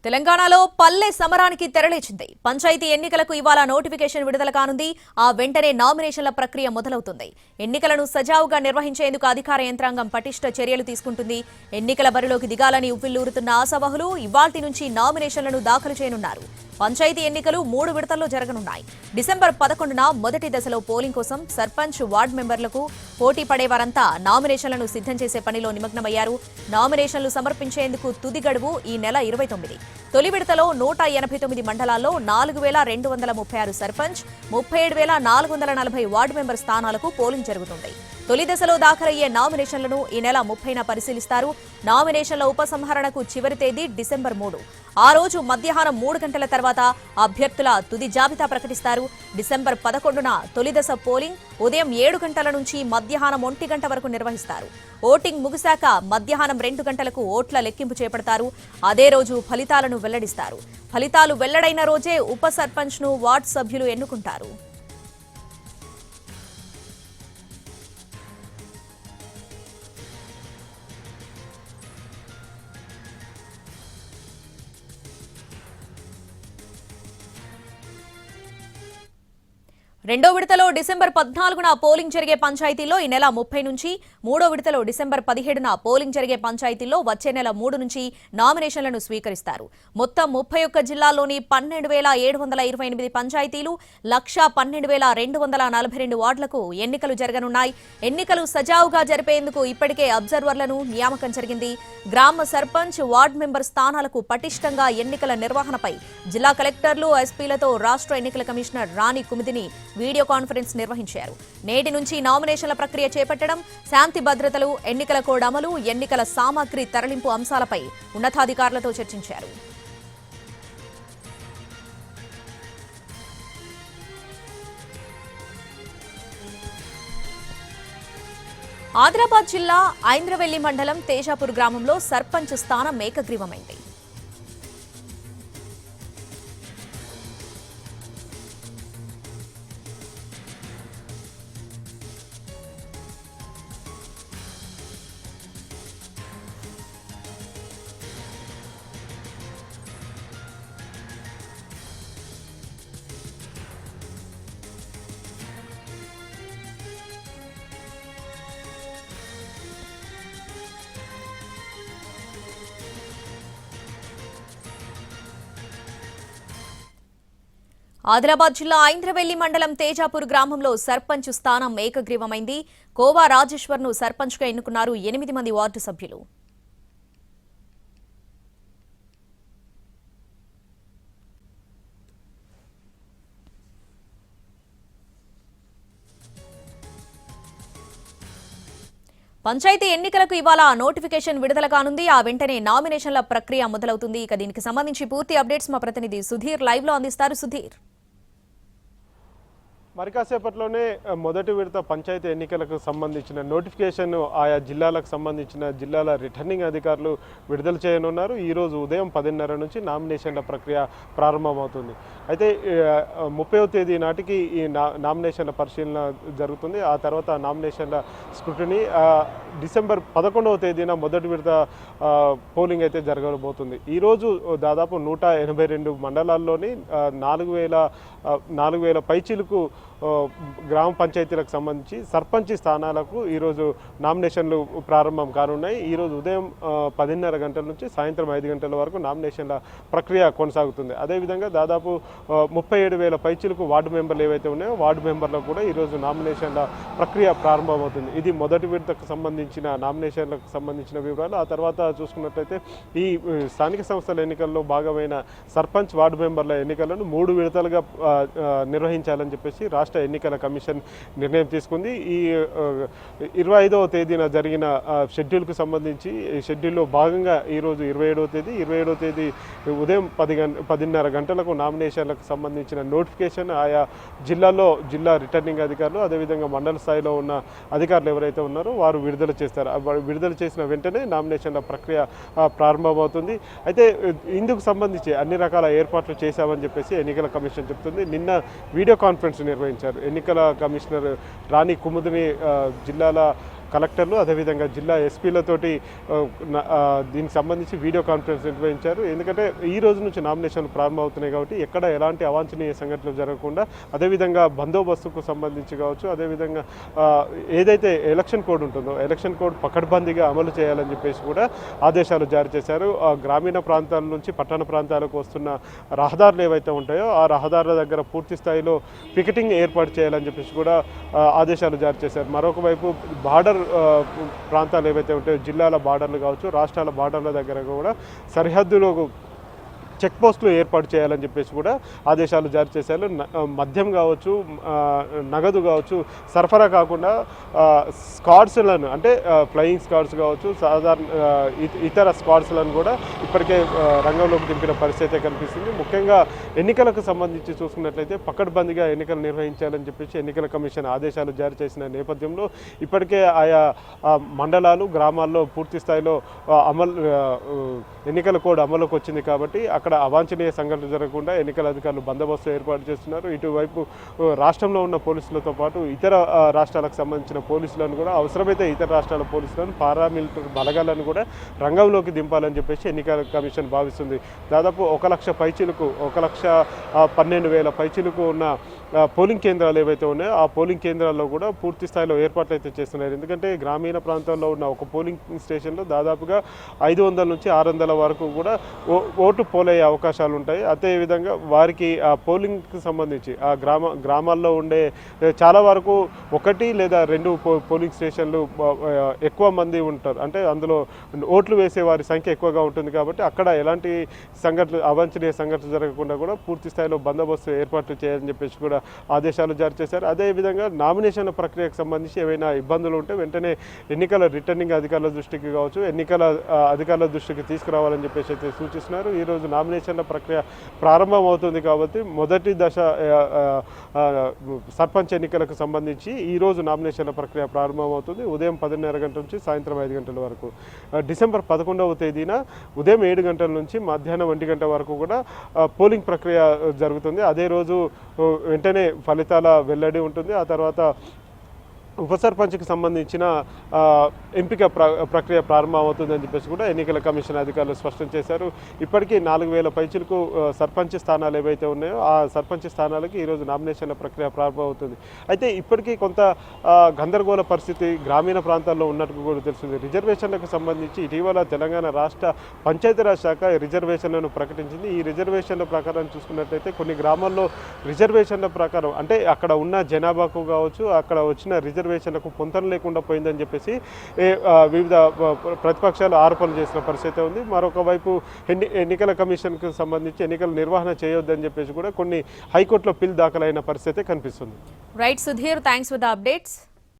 తెలంగాణలో పల్లె సమరానికి తెరలేచింది. పంచాయతీ ఎన్నికలకు ఇవాళ నోటిఫికేషన్ విడుదల కానుంది. ఆ వెంటనే నామినేషన్ల ప్రక్రియ మొదలవుతుంది. ఎన్నికలను సజావుగా నిర్వహించేందుకు అధికార యంత్రాంగం పటిష్ట చర్యలు తీసుకుంటుంది. ఎన్నికల బరిలోకి దిగాలని ఉవ్విళ్లూరుతున్న ఆశావహులు ఇవాల్టి నుంచి నామినేషన్లను దాఖలు చేయనున్నారు. పంచాయతీ ఎన్నికలు 3 విడతల్లో జరగనున్నాయి. డిసెంబర్ 11న మొదటి దశలో పోలింగ్ కోసం సర్పంచ్, వార్డు మెంబర్లకు పోటీ పడేవారంతా నామినేషన్లను సిద్ధం చేసే పనిలో నిమగ్నమయ్యారు. నామినేషన్లు సమర్పించేందుకు తుది గడువు ఈ నెల 29. తొలి విడతలో 189 మండలాల్లో 4236 సర్పంచ్, 37,440 వార్డు మెంబర్ స్థానాలకు పోలింగ్ జరుగుతుంది. తొలి దశలో దాఖలయ్యే నామినేషన్లను ఈ నెల 30న పరిశీలిస్తారు. నామినేషన్ల ఉపసంహరణకు చివరి తేదీ డిసెంబర్ 3. ఆ రోజు మధ్యాహ్నం 3 గంటల తర్వాత అభ్యర్థుల తుది జాబితా ప్రకటిస్తారు. డిసెంబర్ 11న తొలి దశ పోలింగ్ ఉదయం 7 గంటల నుంచి మధ్యాహ్నం 1 గంట వరకు నిర్వహిస్తారు. ఓటింగ్ ముగిశాక మధ్యాహ్నం 2 గంటలకు ఓట్ల లెక్కింపు చేపడతారు. అదే రోజు ఫలితాలను వెల్లడిస్తారు. ఫలితాలు వెల్లడైన రోజే ఉప సర్పంచ్ను వార్డు సభ్యులు ఎన్నుకుంటారు. రెండో విడతలో డిసెంబర్ 14న పోలింగ్ జరిగే పంచాయతీల్లో ఈ నెల 30 నుంచి, మూడో విడతలో డిసెంబర్ 17న పోలింగ్ జరిగే పంచాయతీల్లో వచ్చే నెల 3 నుంచి నామినేషన్లను స్వీకరిస్తారు. మొత్తం 31 జిల్లాల్లోని 12,728 పంచాయతీలు, 1,12,242 వార్డులకు ఎన్నికలు జరగనున్నాయి. ఎన్నికలు సజావుగా జరిపేందుకు ఇప్పటికే అబ్జర్వర్లను నియామకం జరిగింది. గ్రామ సర్పంచ్, వార్డు మెంబర్ స్థానాలకు పటిష్టంగా ఎన్నికల నిర్వహణపై జిల్లా కలెక్టర్లు, ఎస్పీలతో రాష్ట్ర ఎన్నికల కమిషనర్ రాణి కుముదిని వీడియో కాన్ఫరెన్స్ నిర్వహించారు. నేటి నుంచి నామినేషన్ల ప్రక్రియ చేపట్టడం, శాంతి భద్రతలు, ఎన్నికల కోడ్ అమలు, ఎన్నికల సామాగ్రి తరలింపు అంశాలపై ఉన్నతాధికారులతో చర్చించారు. ఆదిలాబాద్ జిల్లా ఐంద్రవెల్లి మండలం తేజాపూర్ గ్రామంలో సర్పంచ్ స్థానం ఏకగ్రీవమైంది. ఆదిలాబాద్ జిల్లా ఐంద్రవెల్లి మండలం తేజాపూర్ గ్రామంలో సర్పంచ్ స్థానం ఏకగ్రీవమైంది. కోవా రాజేశ్వర్ను సర్పంచ్గా ఎన్నుకున్నారు 8 మంది వార్డు సభ్యులు. పంచాయతీ ఎన్నికలకు ఇవాళ నోటిఫికేషన్ విడుదల కానుంది. ఆ వెంటనే నామినేషన్ల ప్రక్రియ మొదలవుతుంది. ఇక దీనికి సంబంధించి పూర్తి అప్డేట్స్ మా ప్రతినిధి సుధీర్ లైవ్ లో అందిస్తారు. సుధీర్, మరి కాసేపట్లోనే మొదటి విడత పంచాయతీ ఎన్నికలకు సంబంధించిన నోటిఫికేషన్ ఆయా జిల్లాలకు సంబంధించిన జిల్లాల రిటర్నింగ్ అధికారులు విడుదల చేయనున్నారు. ఈరోజు ఉదయం 10:30 నుంచి నామినేషన్ల ప్రక్రియ ప్రారంభమవుతుంది. అయితే 30వ తేదీ నాటికి ఈ నామినేషన్ల పరిశీలన జరుగుతుంది. ఆ తర్వాత నామినేషన్ల స్క్రూటినీ డిసెంబర్ 11వ తేదీన మొదటి విడత పోలింగ్ అయితే జరగబోతుంది. ఈరోజు దాదాపు 182 మండలాల్లోని 4,000 పైచీలకు గ్రామ పంచాయతీలకు సంబంధించి సర్పంచ్ స్థానాలకు ఈరోజు నామినేషన్లు ప్రారంభం కానున్నాయి. ఈరోజు ఉదయం 10:30 గంటల నుంచి సాయంత్రం 5 గంటల వరకు నామినేషన్ల ప్రక్రియ కొనసాగుతుంది. అదేవిధంగా దాదాపు 37,000 పైచీలకు వార్డు మెంబర్లు ఏవైతే ఉన్నాయో వార్డు మెంబర్లకు కూడా ఈరోజు నామినేషన్ల ప్రక్రియ ప్రారంభమవుతుంది. ఇది మొదటి విడతకు సంబంధించిన నామినేషన్లకు సంబంధించిన వివరాలు. ఆ తర్వాత చూసుకున్నట్లయితే ఈ స్థానిక సంస్థల ఎన్నికల్లో భాగమైన సర్పంచ్, వార్డు మెంబర్ల ఎన్నికలను 3 విడతలుగా నిర్వహించాలని చెప్పేసి రాష్ట్ర ఎన్నికల కమిషన్ నిర్ణయం తీసుకుంది. ఈ 25వ తేదీన జరిగిన షెడ్యూల్కు సంబంధించి షెడ్యూల్లో భాగంగా ఈరోజు 27వ తేదీ ఉదయం 10:30 గంటలకు నామినేషన్లకు సంబంధించిన నోటిఫికేషన్ ఆయా జిల్లాల్లో జిల్లా రిటర్నింగ్ అధికారులు, అదేవిధంగా మండల స్థాయిలో ఉన్న అధికారులు ఎవరైతే ఉన్నారో వారు విడుదల చేస్తారు. విడుదల చేసిన వెంటనే నామినేషన్ల ప్రక్రియ ప్రారంభమవుతుంది. అయితే ఇందుకు సంబంధించి అన్ని రకాల ఏర్పాట్లు చేశామని చెప్పేసి ఎన్నికల కమిషన్ చెప్తుంది. నిన్న వీడియో కాన్ఫరెన్స్ నిర్వహించారు. ఎన్నికల కమిషనర్ రాణి కుముదిని జిల్లాల కలెక్టర్లు అదేవిధంగా జిల్లా ఎస్పీలతోటి దీనికి సంబంధించి వీడియో కాన్ఫరెన్స్ నిర్వహించారు. ఎందుకంటే ఈ రోజు నుంచి నామినేషన్లు ప్రారంభమవుతున్నాయి కాబట్టి ఎక్కడ ఎలాంటి అవాంఛనీయ సంఘటనలు జరగకుండా అదేవిధంగా బందోబస్తుకు సంబంధించి కావచ్చు, అదేవిధంగా ఏదైతే ఎలక్షన్ కోడ్ ఉంటుందో ఎలక్షన్ కోడ్ పకడ్బందీగా అమలు చేయాలని చెప్పేసి కూడా ఆదేశాలు జారీ చేశారు. గ్రామీణ ప్రాంతాల నుంచి పట్టణ ప్రాంతాలకు వస్తున్న రహదారులు ఏవైతే ఉంటాయో ఆ రహదారుల దగ్గర పూర్తి స్థాయిలో పికెటింగ్ ఏర్పాటు చేయాలని చెప్పేసి కూడా ఆదేశాలు జారీ చేశారు. మరొక వైపు బార్డర్ ప్రాంతాలు ఏవైతే ఉంటాయో జిల్లాల బార్డర్లు కావచ్చు, రాష్ట్రాల బార్డర్ల దగ్గర కూడా సరిహద్దులో చెక్ పోస్టులు ఏర్పాటు చేయాలని చెప్పేసి కూడా ఆదేశాలు జారీ చేశారు. మద్యం కావచ్చు, నగదు కావచ్చు సరఫరా కాకుండా స్క్వాడ్స్లను అంటే ఫ్లయింగ్ స్క్వాడ్స్ కావచ్చు, సాధారణ ఇతర స్క్వాడ్స్లను కూడా ఇప్పటికే రంగంలోకి దింపిన పరిస్థితి కనిపిస్తుంది. ముఖ్యంగా ఎన్నికలకు సంబంధించి చూసుకున్నట్లయితే పకడ్బందీగా ఎన్నికలు నిర్వహించాలని చెప్పేసి ఎన్నికల కమిషన్ ఆదేశాలు జారీ చేసిన నేపథ్యంలో ఇప్పటికే ఆయా మండలాలు, గ్రామాల్లో పూర్తి స్థాయిలో ఎన్నికల కోడ్ అమలుకు వచ్చింది కాబట్టి అక్కడ అవాంఛనీయ సంఘటనలు జరగకుండా ఎన్నికల అధికారులు బందోబస్తు ఏర్పాటు చేస్తున్నారు. ఇటువైపు రాష్ట్రంలో ఉన్న పోలీసులతో పాటు ఇతర రాష్ట్రాలకు సంబంధించిన పోలీసులను కూడా అవసరమైతే ఇతర రాష్ట్రాల పోలీసులను పారామిలిటరీ బలగాలను కూడా రంగంలోకి దింపాలని చెప్పేసి ఎన్నికల కమిషన్ భావిస్తుంది. దాదాపు 1,00,000 పైచీలకు 1,12,000 పైచీలకు ఉన్న పోలింగ్ కేంద్రాలు ఏవైతే ఉన్నాయో ఆ పోలింగ్ కేంద్రాల్లో కూడా పూర్తి స్థాయిలో ఏర్పాట్లు అయితే చేస్తున్నారు. ఎందుకంటే గ్రామీణ ప్రాంతాల్లో ఉన్న ఒక పోలింగ్ స్టేషన్లో దాదాపుగా 500 నుంచి 600 వరకు కూడా ఓటు పోలయ్యే అవకాశాలు ఉంటాయి. అదేవిధంగా వారికి ఆ పోలింగ్కి సంబంధించి ఆ గ్రామాల్లో ఉండే చాలా వరకు 1 లేదా 2 పోలింగ్ స్టేషన్లు ఎక్కువ మంది ఉంటారు. అంటే అందులో ఓట్లు వేసే వారి సంఖ్య ఎక్కువగా ఉంటుంది కాబట్టి అక్కడ ఎలాంటి అవాంఛనీయ సంఘటనలు జరగకుండా కూడా పూర్తి స్థాయిలో బందోబస్తు ఏర్పాట్లు చేయాలని చెప్పేసి కూడా ఆదేశాలు జారీ చేశారు. అదేవిధంగా నామినేషన్ల ప్రక్రియకు సంబంధించి ఏవైనా ఇబ్బందులు ఉంటే వెంటనే ఎన్నికల రిటర్నింగ్ అధికారుల దృష్టికి కావచ్చు, ఎన్నికల అధికారుల దృష్టికి తీసుకురావాలని చెప్పేసి అయితే సూచిస్తున్నారు. ఈరోజు నామినేషన్ల ప్రక్రియ ప్రారంభం అవుతుంది కాబట్టి మొదటి దశ సర్పంచ్ ఎన్నికలకు సంబంధించి ఈరోజు నామినేషన్ల ప్రక్రియ ప్రారంభమవుతుంది. ఉదయం 10:30 గంటల నుంచి సాయంత్రం 5 గంటల వరకు. డిసెంబర్ 11వ తేదీన ఉదయం 7 గంటల నుంచి మధ్యాహ్నం 1 గంట వరకు కూడా పోలింగ్ ప్రక్రియ జరుగుతుంది. అదే రోజు వెంటనే ఫలితాల వెల్లడి ఉంటుంది. ఆ తర్వాత ఉప సర్పంచ్కి సంబంధించిన ఎంపిక ప్రక్రియ ప్రారంభమవుతుందని చెప్పేసి కూడా ఎన్నికల కమిషన్ అధికారులు స్పష్టం చేశారు. ఇప్పటికీ 4,000 పైచిలకు సర్పంచ్ స్థానాలు ఏవైతే ఉన్నాయో ఆ సర్పంచ్ స్థానాలకి ఈరోజు నామినేషన్ల ప్రక్రియ ప్రారంభమవుతుంది. అయితే ఇప్పటికీ కొంత గందరగోళ పరిస్థితి గ్రామీణ ప్రాంతాల్లో ఉన్నట్టు కూడా తెలుస్తుంది. రిజర్వేషన్లకు సంబంధించి ఇటీవల తెలంగాణ రాష్ట్ర పంచాయతీరాజ్ శాఖ రిజర్వేషన్లను ప్రకటించింది. ఈ రిజర్వేషన్ల ప్రకారం చూసుకున్నట్లయితే కొన్ని గ్రామాల్లో రిజర్వేషన్ల ప్రకారం అంటే అక్కడ ఉన్న జనాభాకు కావచ్చు, అక్కడ వచ్చిన రిజర్వేషన్లకు పొంతన లేకుండా పోయిందని చెప్పేసి వివిధ ప్రతిపక్షాలు ఆరోపణలు చేసిన పరిస్థితి ఉంది. మరొక వైపు ఎన్నికల కమిషన్కు సంబంధించి ఎన్నికల నిర్వహణ చేయొద్దని చెప్పేసి కూడా కొన్ని హైకోర్టులో పిల్ దాఖలైన పరిస్థితి కనిపిస్తుంది. Right Sudheer, thanks for the updates.